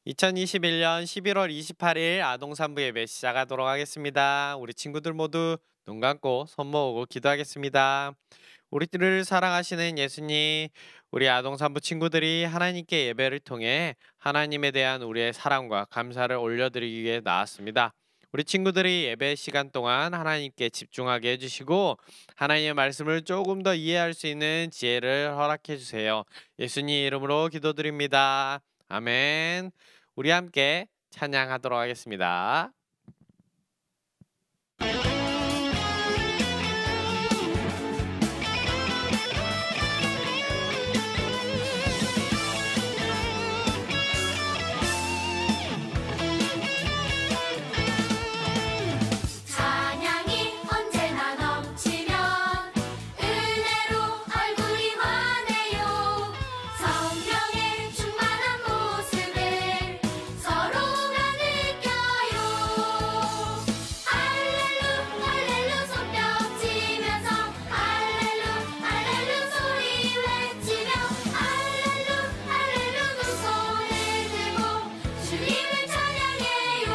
2021년 11월 28일 아동산부 예배 시작하도록 하겠습니다. 우리 친구들 모두 눈 감고 손 모으고 기도하겠습니다. 우리들을 사랑하시는 예수님, 우리 아동산부 친구들이 하나님께 예배를 통해 하나님에 대한 우리의 사랑과 감사를 올려드리기 위해 나왔습니다. 우리 친구들이 예배 시간 동안 하나님께 집중하게 해주시고 하나님의 말씀을 조금 더 이해할 수 있는 지혜를 허락해 주세요. 예수님 이름으로 기도드립니다. 아멘. 우리 함께 찬양하도록 하겠습니다. 찬양이 언제나 넘치면 은혜로 얼굴이 환해요. 성령의 충만한 모습을 서로가 느껴요. 할렐루 할렐루 손뼉 치면서 할렐루 할렐루 소리 외치며 할렐루 할렐루 두 손을 들고 주님을 찬양해요.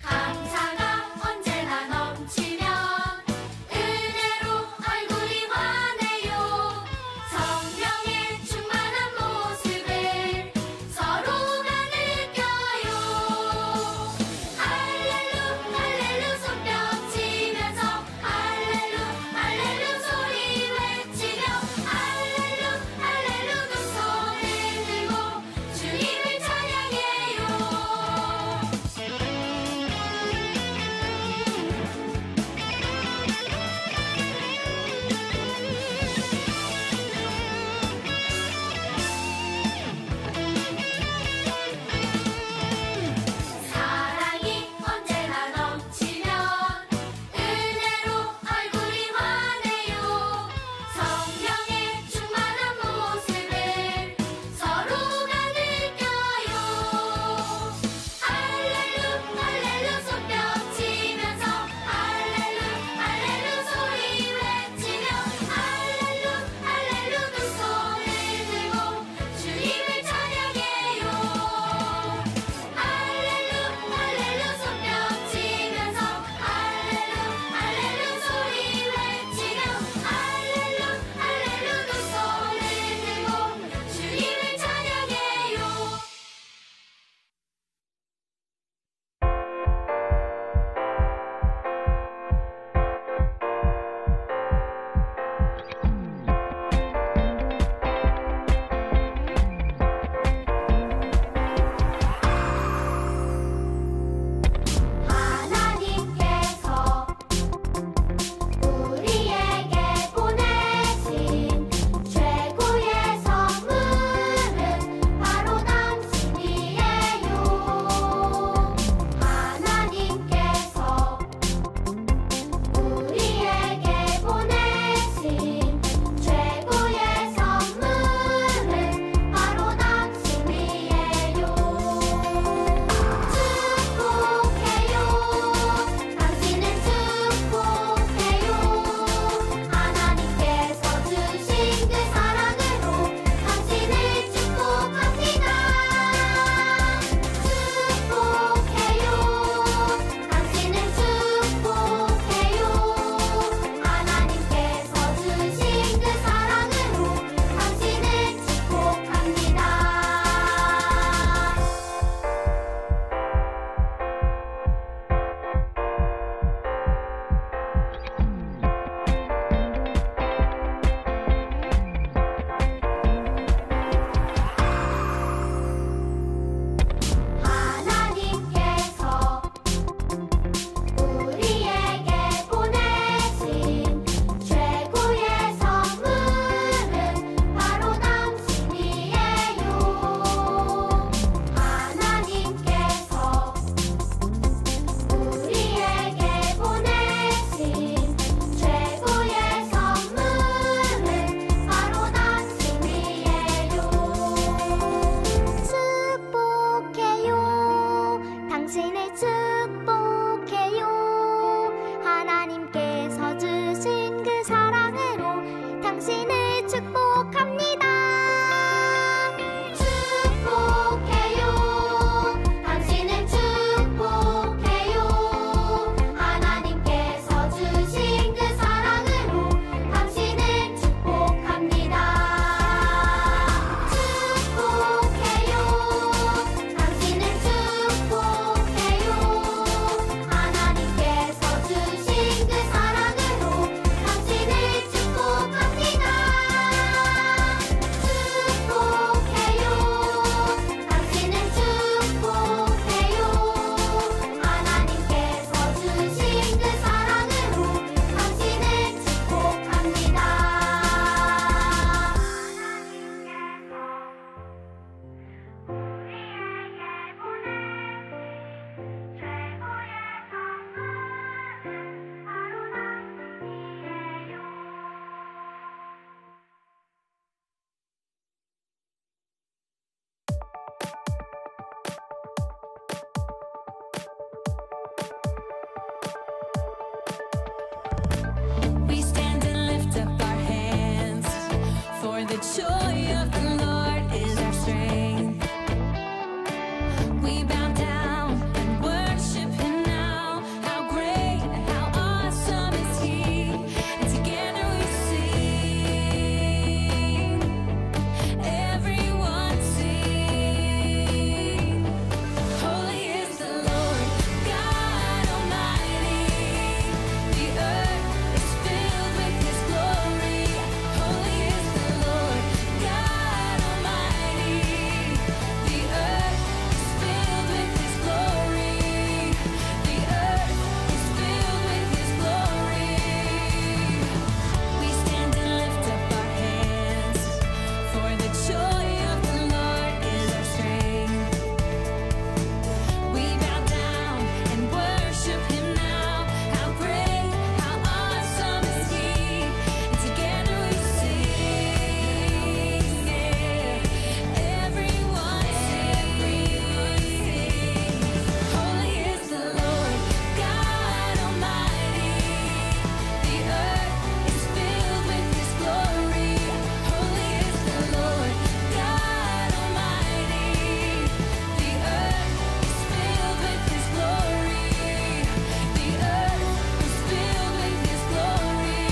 감사가 언제나 넘치면 은혜로 얼굴이 환해요. 성령의 충만한 모습을 서로가 느껴요. 할렐루 할렐루 손뼉 치면서 할렐루 할렐루 소리 외치며 할렐루 할렐루 두 손을 들고 주님을 찬양해요. 사랑이 언제나 넘치면 은혜로 얼굴이 환해요. 성령의 충만한 모습을 서로가 느껴요. 할렐루 할렐루 손뼉 치면서 할렐루 할렐루 소리 외치며 할렐루 할렐루 두 손을 들고 주님을 찬양해요. 할렐루 할렐루 손뼉 치면서 할렐루 할렐루 소리 외치며 할렐루 할렐루 두 손을 들고 주님을 찬양해요. 하나님께서 우리에게 보내신 최고의 선물은 바로 당신이에요. 하나님께서 우리에게 보내신 최고의 선물은 바로 당신이에요. 축복해요. 당신을 축복해요. 하나님께서 주신 그 사랑으로 당신을 축복합니다. 축복해요. 당신을 축복해요. 하나님께서 주신 그 사랑으로 당신을 축복합니다. 하나님께서 우리에게 보내신 최고의 선물은 바로 당신이에요. 하나님께서 우리에게 보내신 최고의 선물은 바로 당신이에요. 축복해요. 당신을 축복해요. 하나님께서 the joy of the Lord is our strength. We bow down and worship Him now. How great, how awesome is He. And together we sing. Everyone sing. Holy is the Lord, God Almighty. The earth is filled with His glory. Holy is the Lord, God Almighty. The earth is filled with His glory. The earth is filled with His glory. We stand and lift up our hands, for the joy of the Lord is our strength. We bow down and worship Him now. How great, how awesome is He. And together we sing. Everyone sing. Holy is the Lord, God Almighty. The earth is filled with His glory. Holy is the Lord, God Almighty. The earth is filled with His glory. The earth is filled with His glory.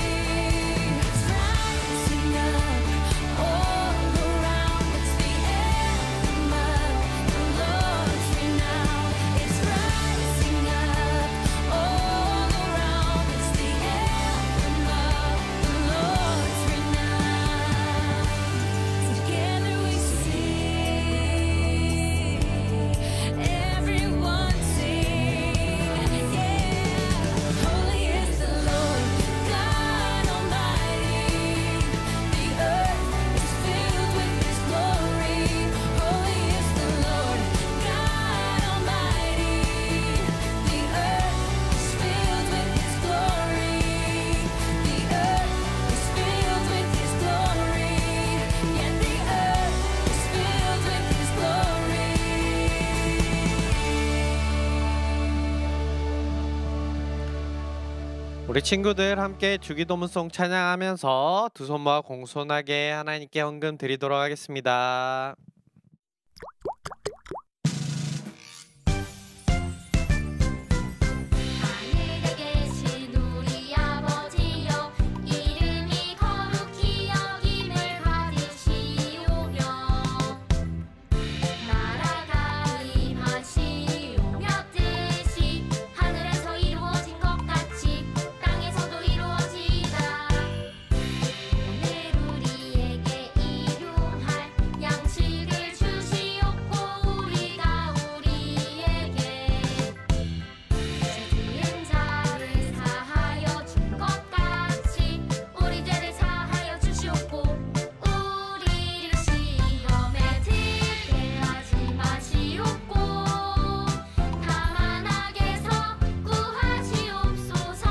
It's rising up all around. It's the anthem of the Lord's renown. It's rising up all around. It's the anthem of the Lord's renown. Together we sing. Everyone sing. Yeah. Holy is the Lord, God Almighty. The earth is filled with His glory. Holy is the Lord, God Almighty. The earth is filled with His glory. The earth is filled with His glory. Yeah, the earth is filled with His glory. 우리 친구들 함께 주기도문송 찬양하면서 두 손 모아 공손하게 하나님께 헌금 드리도록 하겠습니다. 하늘에 계신 우리 아버지여 이름이 거룩히 여김을 받으시오며 나라가 임하시오며 뜻이 하늘에서 이루어진 것 같이 땅에서도 이루어지이다. 오늘 우리에게 일용할 양식을 주시옵고 우리가 우리에게 죄지은 자를 사하여 준 것 같이 우리 죄를 사하여 주시옵고 우리를 시험에 들게 하지 마시옵고 다만 악에서 구하시옵소서.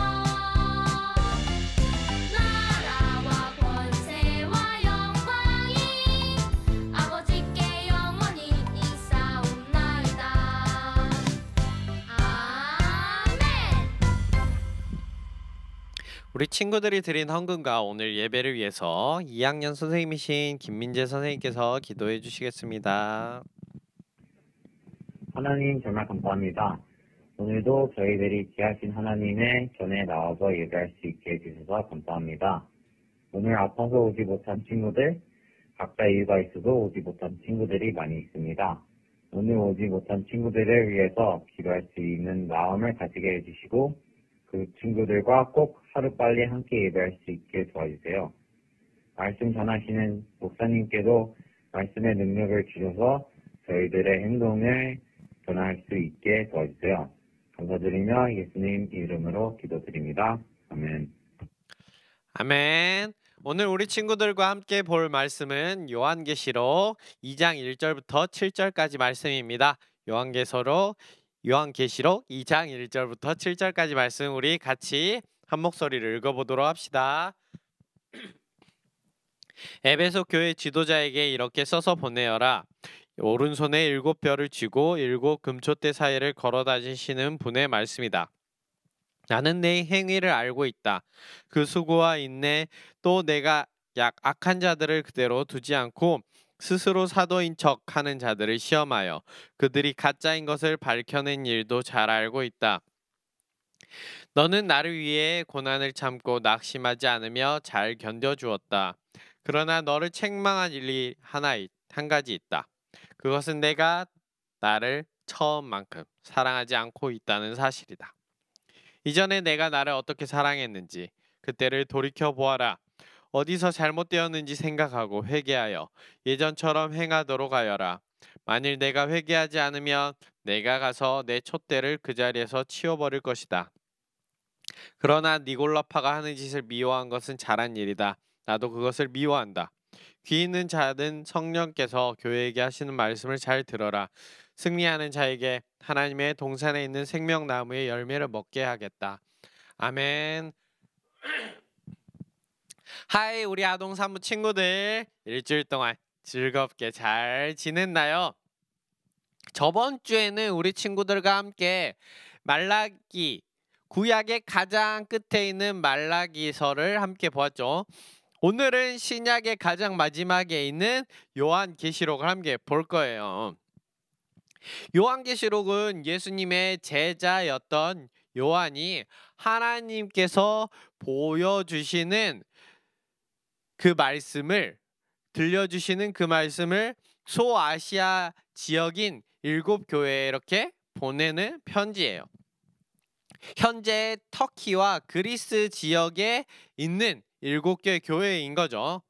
나라와 권세와 영광이 아버지께 영원히 있사옵나이다. 아멘. 우리 친구들이 드린 헌금과 오늘 예배를 위해서 2학년 선생님이신 김민재 선생님께서 기도해 주시겠습니다. 하나님 정말 감사합니다. 오늘도 저희들이 귀하신 하나님의 전에 나와서 예배할 수 있게 해주셔서 감사합니다. 오늘 아파서 오지 못한 친구들, 각자 이유가 있어도 오지 못한 친구들이 많이 있습니다. 오늘 오지 못한 친구들을 위해서 기도할 수 있는 마음을 가지게 해주시고 그 친구들과 꼭 하루빨리 함께 예배할 수 있게 도와주세요. 말씀 전하시는 목사님께도 말씀의 능력을 주셔서 저희들의 행동을 변화할 수 있게 도와주세요. 감사드리며 예수님 이름으로 기도드립니다. 아멘. 아멘. 오늘 우리 친구들과 함께 볼 말씀은 요한계시록 2장 1절부터 7절까지 말씀입니다. 요한계시록 2장 1절부터 7절까지 말씀 우리 같이 한 목소리를 읽어보도록 합시다. 에베소 교회 지도자에게 이렇게 써서 보내어라. 오른손에 7별을 쥐고 7 금촛대 사이를 걸어 다니시는 분의 말씀이다. 나는 내 행위를 알고 있다. 그 수고와 인내 또 내가 악한 자들을 그대로 두지 않고 스스로 사도인 척하는 자들을 시험하여 그들이 가짜인 것을 밝혀낸 일도 잘 알고 있다. 너는 나를 위해 고난을 참고 낙심하지 않으며 잘 견뎌주었다. 그러나 너를 책망한 일이 한 가지 있다. 그것은 내가 나를 처음만큼 사랑하지 않고 있다는 사실이다. 이전에 내가 나를 어떻게 사랑했는지 그때를 돌이켜 보아라. 어디서 잘못되었는지 생각하고 회개하여 예전처럼 행하도록 하여라. 만일 내가 회개하지 않으면 내가 가서 내 촛대를 그 자리에서 치워버릴 것이다. 그러나 니골라파가 하는 짓을 미워한 것은 잘한 일이다. 나도 그것을 미워한다. 귀 있는 자는 성령께서 교회에게 하시는 말씀을 잘 들어라. 승리하는 자에게 하나님의 동산에 있는 생명나무의 열매를 먹게 하겠다. 아멘. 하이 우리 아동사무 친구들, 일주일 동안 즐겁게 잘 지냈나요? 저번 주에는 우리 친구들과 함께 말라기, 구약의 가장 끝에 있는 말라기서를 함께 보았죠. 오늘은 신약의 가장 마지막에 있는 요한계시록을 함께 볼 거예요. 요한계시록은 예수님의 제자였던 요한이 하나님께서 보여주시는 그 말씀을, 들려주시는 그 말씀을 소아시아 지역인 7교회에 이렇게 보내는 편지예요. 현재 터키와 그리스 지역에 있는 7개 교회인 거죠.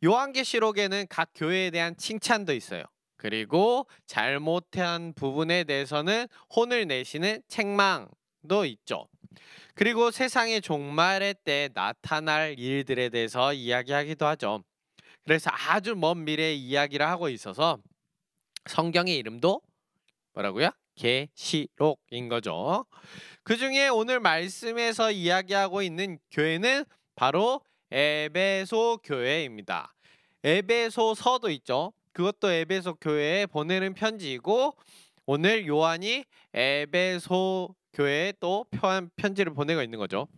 요한계시록에는 각 교회에 대한 칭찬도 있어요. 그리고 잘못한 부분에 대해서는 혼을 내시는 책망도 있죠. 그리고 세상의 종말의 때 나타날 일들에 대해서 이야기하기도 하죠. 그래서 아주 먼 미래의 이야기를 하고 있어서 성경의 이름도 뭐라고요? 계시록인 거죠. 그 중에 오늘 말씀에서 이야기하고 있는 교회는 바로 에베소 교회입니다. 에베소서도 있죠. 그것도 에베소 교회에 보내는 편지이고, 오늘 요한이 에베소 교회에 또 편지를 보내고 있는 거죠.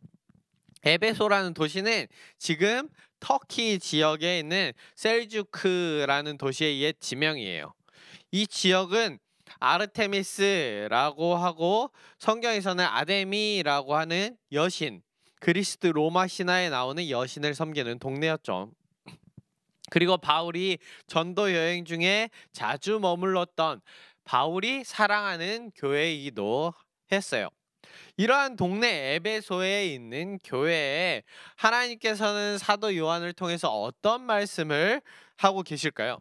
에베소라는 도시는 지금 터키 지역에 있는 셀주크라는 도시의 옛 지명이에요. 이 지역은 아르테미스라고 하고 성경에서는 아데미라고 하는 여신, 그리스 로마 신화에 나오는 여신을 섬기는 동네였죠. 그리고 바울이 전도 여행 중에 자주 머물렀던 바울이 사랑하는 교회이기도 했어요. 이러한 동네 에베소에 있는 교회에 하나님께서는 사도 요한을 통해서 어떤 말씀을 하고 계실까요?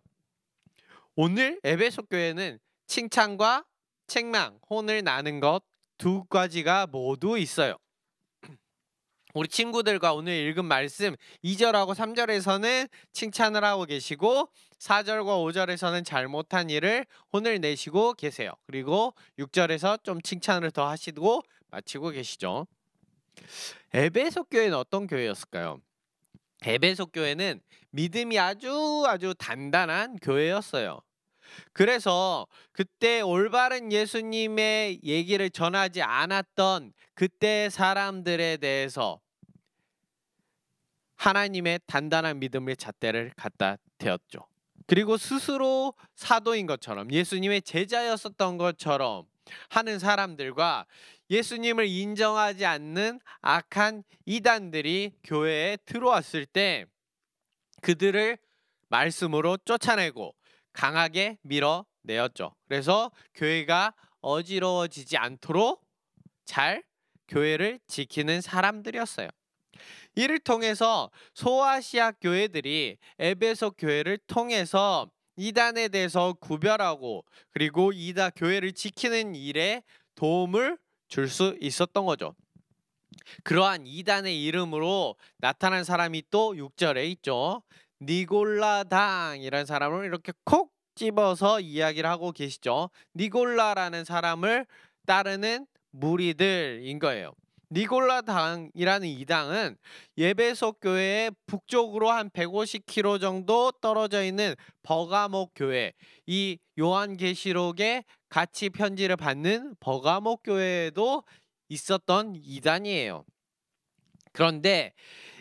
오늘 에베소 교회는 칭찬과 책망, 혼을 나는 것 두 가지가 모두 있어요. 우리 친구들과 오늘 읽은 말씀 2절하고 3절에서는 칭찬을 하고 계시고 4절과 5절에서는 잘못한 일을 혼을 내시고 계세요. 그리고 6절에서 좀 칭찬을 더 하시고 마치고 계시죠. 에베소 교회는 어떤 교회였을까요? 에베소 교회는 믿음이 아주 단단한 교회였어요. 그래서 그때 올바른 예수님의 얘기를 전하지 않았던 그때 사람들에 대해서 하나님의 단단한 믿음의 잣대를 갖다 대었죠. 그리고 스스로 사도인 것처럼 예수님의 제자였었던 것처럼 하는 사람들과 예수님을 인정하지 않는 악한 이단들이 교회에 들어왔을 때 그들을 말씀으로 쫓아내고 강하게 밀어내었죠. 그래서 교회가 어지러워지지 않도록 잘 교회를 지키는 사람들이었어요. 이를 통해서 소아시아 교회들이 에베소 교회를 통해서 이단에 대해서 구별하고 그리고 이단 교회를 지키는 일에 도움을 줄 수 있었던 거죠. 그러한 이단의 이름으로 나타난 사람이 또 6절에 있죠. 니골라당이라는 사람을 이렇게 콕 집어서 이야기를 하고 계시죠. 니골라라는 사람을 따르는 무리들인 거예요. 니골라당이라는 이 당은 예배소 교회의 북쪽으로 한 150km 정도 떨어져 있는 버가목 교회, 이 요한계시록에 같이 편지를 받는 버가목 교회에도 있었던 이단이에요. 그런데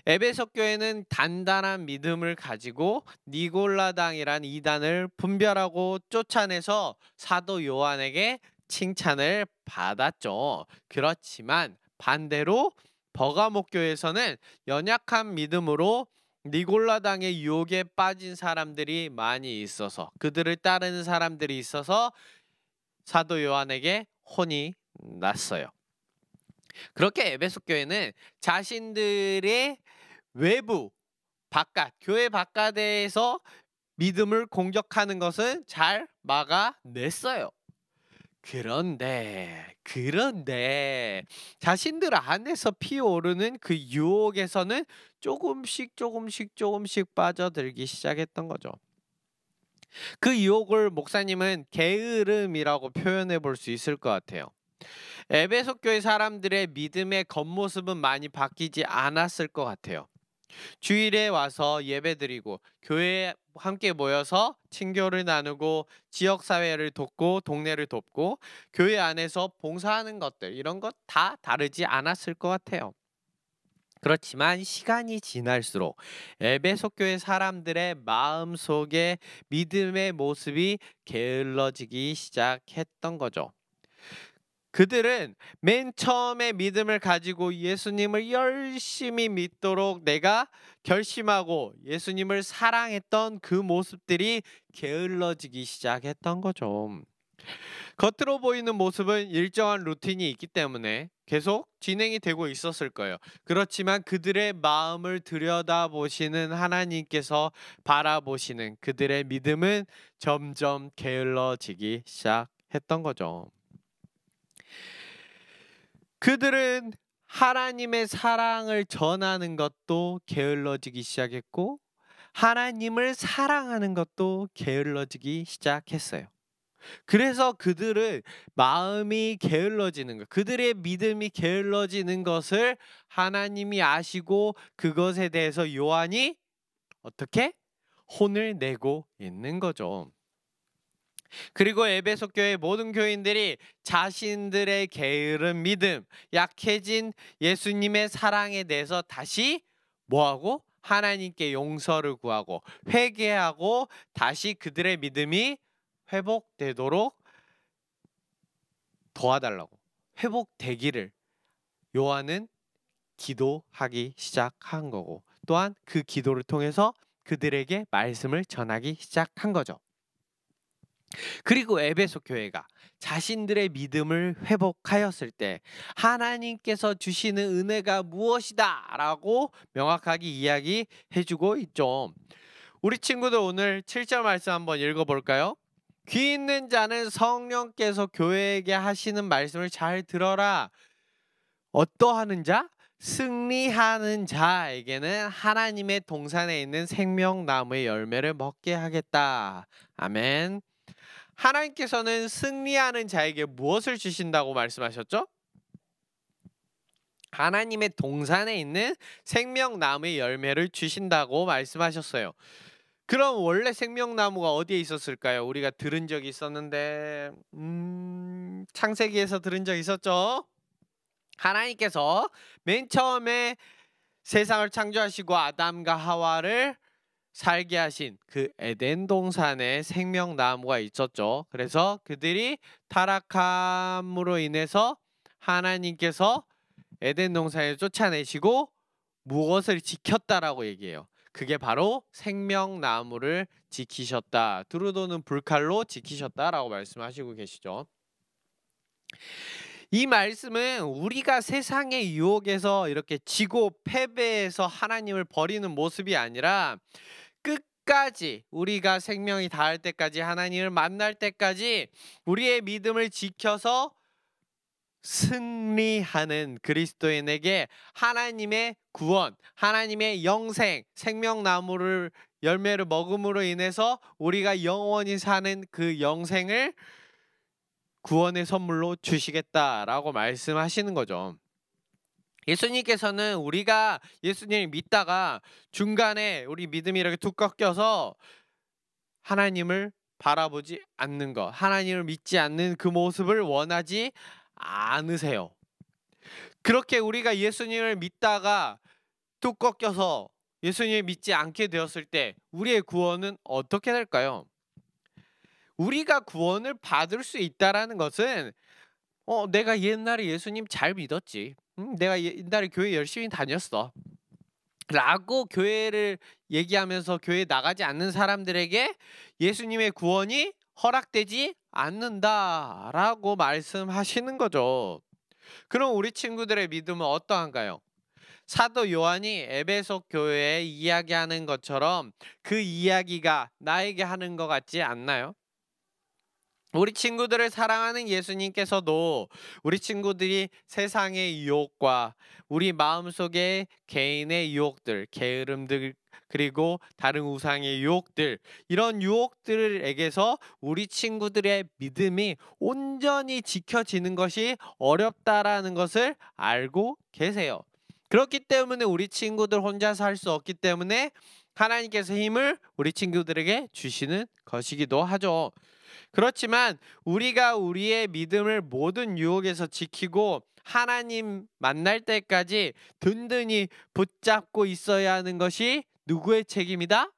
에베소 교회는 단단한 믿음을 가지고 니골라당이란 이단을 분별하고 쫓아내서 사도 요한에게 칭찬을 받았죠. 그렇지만 반대로 버가모 교회에서는 연약한 믿음으로 니골라당의 유혹에 빠진 사람들이 많이 있어서, 그들을 따르는 사람들이 있어서 사도 요한에게 혼이 났어요. 그렇게 에베소 교회는 자신들의 외부, 바깥, 교회 바깥에서 믿음을 공격하는 것은 잘 막아냈어요. 그런데 자신들 안에서 피어오르는 그 유혹에서는 조금씩 빠져들기 시작했던 거죠. 그 유혹을 목사님은 게으름이라고 표현해 볼 수 있을 것 같아요. 에베소 교회 사람들의 믿음의 겉모습은 많이 바뀌지 않았을 것 같아요. 주일에 와서 예배드리고 교회에 함께 모여서 친교를 나누고 지역사회를 돕고 동네를 돕고 교회 안에서 봉사하는 것들, 이런 것 다 다르지 않았을 것 같아요. 그렇지만 시간이 지날수록 에베소 교회 사람들의 마음속에 믿음의 모습이 게을러지기 시작했던 거죠. 그들은 맨 처음에 믿음을 가지고 예수님을 열심히 믿도록 내가 결심하고 예수님을 사랑했던 그 모습들이 게을러지기 시작했던 거죠. 겉으로 보이는 모습은 일정한 루틴이 있기 때문에 계속 진행이 되고 있었을 거예요. 그렇지만 그들의 마음을 들여다보시는 하나님께서 바라보시는 그들의 믿음은 점점 게을러지기 시작했던 거죠. 그들은 하나님의 사랑을 전하는 것도 게을러지기 시작했고 하나님을 사랑하는 것도 게을러지기 시작했어요. 그래서 그들은 마음이 게을러지는 것, 그들의 믿음이 게을러지는 것을 하나님이 아시고 그것에 대해서 요한이 어떻게? 혼을 내고 있는 거죠. 그리고 에베소 교회 모든 교인들이 자신들의 게으른 믿음, 약해진 예수님의 사랑에 대해서 다시 뭐하고? 하나님께 용서를 구하고 회개하고 다시 그들의 믿음이 회복되도록 도와달라고, 회복되기를 요한은 기도하기 시작한 거고, 또한 그 기도를 통해서 그들에게 말씀을 전하기 시작한 거죠. 그리고 에베소 교회가 자신들의 믿음을 회복하였을 때 하나님께서 주시는 은혜가 무엇이다 라고 명확하게 이야기해주고 있죠. 우리 친구들 오늘 7절 말씀 한번 읽어볼까요? 귀 있는 자는 성령께서 교회에게 하시는 말씀을 잘 들어라. 어떠하는 자? 승리하는 자에게는 하나님의 동산에 있는 생명나무의 열매를 먹게 하겠다. 아멘. 하나님께서는 승리하는 자에게 무엇을 주신다고 말씀하셨죠? 하나님의 동산에 있는 생명나무의 열매를 주신다고 말씀하셨어요. 그럼 원래 생명나무가 어디에 있었을까요? 우리가 들은 적이 있었는데 창세기에서 들은 적 있었죠? 하나님께서 맨 처음에 세상을 창조하시고 아담과 하와를 살게 하신 그 에덴 동산에 생명나무가 있었죠. 그래서 그들이 타락함으로 인해서 하나님께서 에덴 동산에 쫓아내시고 무엇을 지켰다라고 얘기해요. 그게 바로 생명나무를 지키셨다. 두루도는 불칼로 지키셨다라고 말씀하시고 계시죠. 이 말씀은 우리가 세상의 유혹에서 이렇게 지고 패배해서 하나님을 버리는 모습이 아니라 끝까지 우리가 생명이 닿을 때까지, 하나님을 만날 때까지 우리의 믿음을 지켜서 승리하는 그리스도인에게 하나님의 구원, 하나님의 영생, 생명나무를 열매를 먹음으로 인해서 우리가 영원히 사는 그 영생을 구원의 선물로 주시겠다라고 말씀하시는 거죠. 예수님께서는 우리가 예수님을 믿다가 중간에 우리 믿음이 이렇게 툭 꺾여서 하나님을 바라보지 않는 것, 하나님을 믿지 않는 그 모습을 원하지 않으세요. 그렇게 우리가 예수님을 믿다가 뚝 꺾여서 예수님을 믿지 않게 되었을 때 우리의 구원은 어떻게 될까요? 우리가 구원을 받을 수 있다라는 것은 내가 옛날에 예수님 잘 믿었지. 내가 옛날에 교회 열심히 다녔어. 라고 교회를 얘기하면서 교회에 나가지 않는 사람들에게 예수님의 구원이 허락되지 않는다라고 말씀하시는 거죠. 그럼 우리 친구들의 믿음은 어떠한가요? 사도 요한이 에베소 교회에 이야기하는 것처럼 그 이야기가 나에게 하는 것 같지 않나요? 우리 친구들을 사랑하는 예수님께서도 우리 친구들이 세상의 유혹과 우리 마음속의 개인의 유혹들, 게으름들, 그리고 다른 우상의 유혹들, 이런 유혹들에게서 우리 친구들의 믿음이 온전히 지켜지는 것이 어렵다라는 것을 알고 계세요. 그렇기 때문에 우리 친구들 혼자서 할 수 없기 때문에 하나님께서 힘을 우리 친구들에게 주시는 것이기도 하죠. 그렇지만 우리가 우리의 믿음을 모든 유혹에서 지키고 하나님 만날 때까지 든든히 붙잡고 있어야 하는 것이 누구의 책임이다?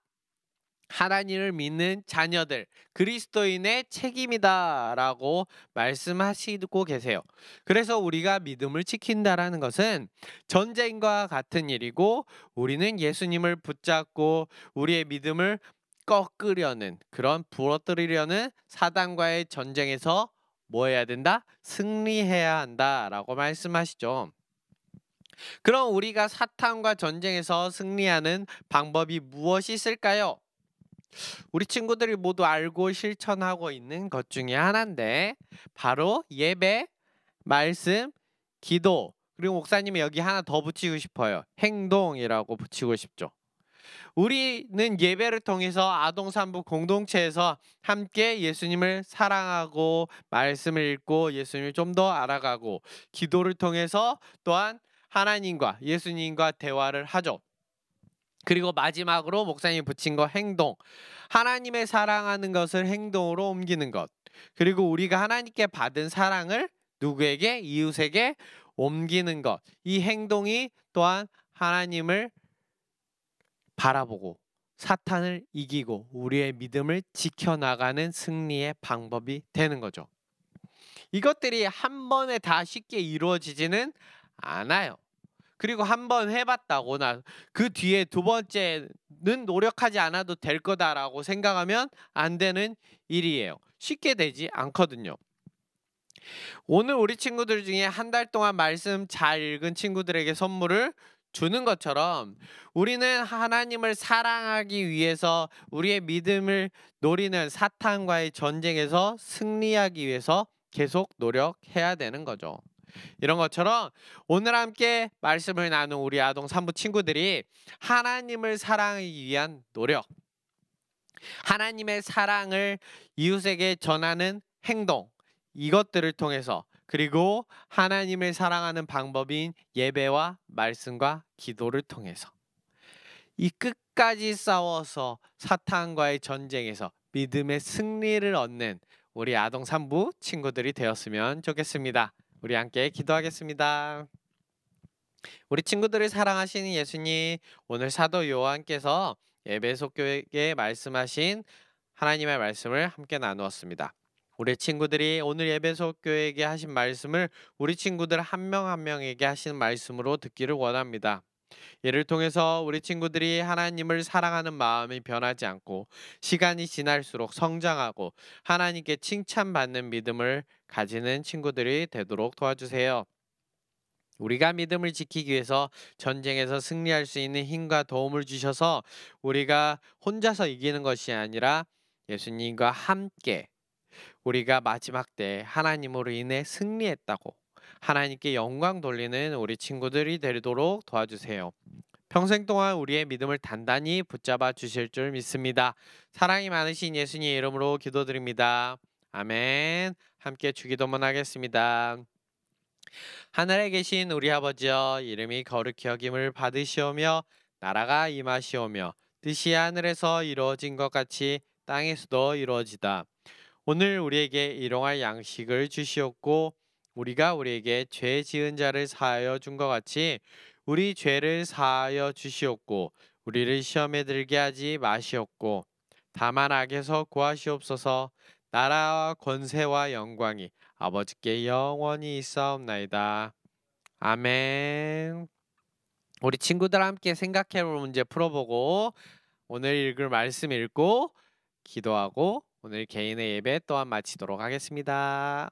하나님을 믿는 자녀들, 그리스도인의 책임이다라고 말씀하시고 계세요. 그래서 우리가 믿음을 지킨다라는 것은 전쟁과 같은 일이고, 우리는 예수님을 붙잡고 우리의 믿음을 꺾으려는, 그런 부러뜨리려는 사단과의 전쟁에서 뭐 해야 된다? 승리해야 한다라고 말씀하시죠. 그럼 우리가 사탄과 전쟁에서 승리하는 방법이 무엇이 있을까요? 우리 친구들이 모두 알고 실천하고 있는 것 중에 하나인데, 바로 예배, 말씀, 기도, 그리고 목사님이 여기 하나 더 붙이고 싶어요. 행동이라고 붙이고 싶죠. 우리는 예배를 통해서 아동산부 공동체에서 함께 예수님을 사랑하고 말씀을 읽고 예수님을 좀 더 알아가고, 기도를 통해서 또한 하나님과 예수님과 대화를 하죠. 그리고 마지막으로 목사님이 붙인 거 행동. 하나님의 사랑하는 것을 행동으로 옮기는 것. 그리고 우리가 하나님께 받은 사랑을 누구에게? 이웃에게 옮기는 것. 이 행동이 또한 하나님을 바라보고 사탄을 이기고 우리의 믿음을 지켜나가는 승리의 방법이 되는 거죠. 이것들이 한 번에 다 쉽게 이루어지지는 않아요. 그리고 한 번 해봤다고 그 뒤에 두 번째는 노력하지 않아도 될 거다라고 생각하면 안 되는 일이에요. 쉽게 되지 않거든요. 오늘 우리 친구들 중에 한 달 동안 말씀 잘 읽은 친구들에게 선물을 주는 것처럼 우리는 하나님을 사랑하기 위해서 우리의 믿음을 노리는 사탄과의 전쟁에서 승리하기 위해서 계속 노력해야 되는 거죠. 이런 것처럼 오늘 함께 말씀을 나눈 우리 아동 산부 친구들이 하나님을 사랑하기 위한 노력, 하나님의 사랑을 이웃에게 전하는 행동, 이것들을 통해서, 그리고 하나님을 사랑하는 방법인 예배와 말씀과 기도를 통해서 이 끝까지 싸워서 사탄과의 전쟁에서 믿음의 승리를 얻는 우리 아동 산부 친구들이 되었으면 좋겠습니다. 우리 함께 기도하겠습니다. 우리 친구들을 사랑하시는 예수님, 오늘 사도 요한께서 에베소 교회에 말씀하신 하나님의 말씀을 함께 나누었습니다. 우리 친구들이 오늘 에베소 교회에게 하신 말씀을 우리 친구들 한 명 한 명에게 하신 말씀으로 듣기를 원합니다. 이를 통해서 우리 친구들이 하나님을 사랑하는 마음이 변하지 않고 시간이 지날수록 성장하고 하나님께 칭찬받는 믿음을 가지는 친구들이 되도록 도와주세요. 우리가 믿음을 지키기 위해서 전쟁에서 승리할 수 있는 힘과 도움을 주셔서 우리가 혼자서 이기는 것이 아니라 예수님과 함께 우리가 마지막 때 하나님으로 인해 승리했다고 하나님께 영광 돌리는 우리 친구들이 되도록 도와주세요. 평생 동안 우리의 믿음을 단단히 붙잡아 주실 줄 믿습니다. 사랑이 많으신 예수님 이름으로 기도드립니다. 아멘. 함께 주기도문 하겠습니다. 하늘에 계신 우리 아버지여, 이름이 거룩히 여김을 받으시오며 나라가 임하시오며 뜻이 하늘에서 이루어진 것 같이 땅에서도 이루어지다. 오늘 우리에게 일용할 양식을 주시옵고 우리가 우리에게 죄 지은 자를 사하여 준 것 같이 우리 죄를 사하여 주시옵고 우리를 시험에 들게 하지 마시옵고 다만 악에서 구하시옵소서. 나라와 권세와 영광이 아버지께 영원히 있사옵나이다. 아멘. 우리 친구들 함께 생각해볼 문제 풀어보고 오늘 읽을 말씀 읽고 기도하고 오늘 개인의 예배 또한 마치도록 하겠습니다.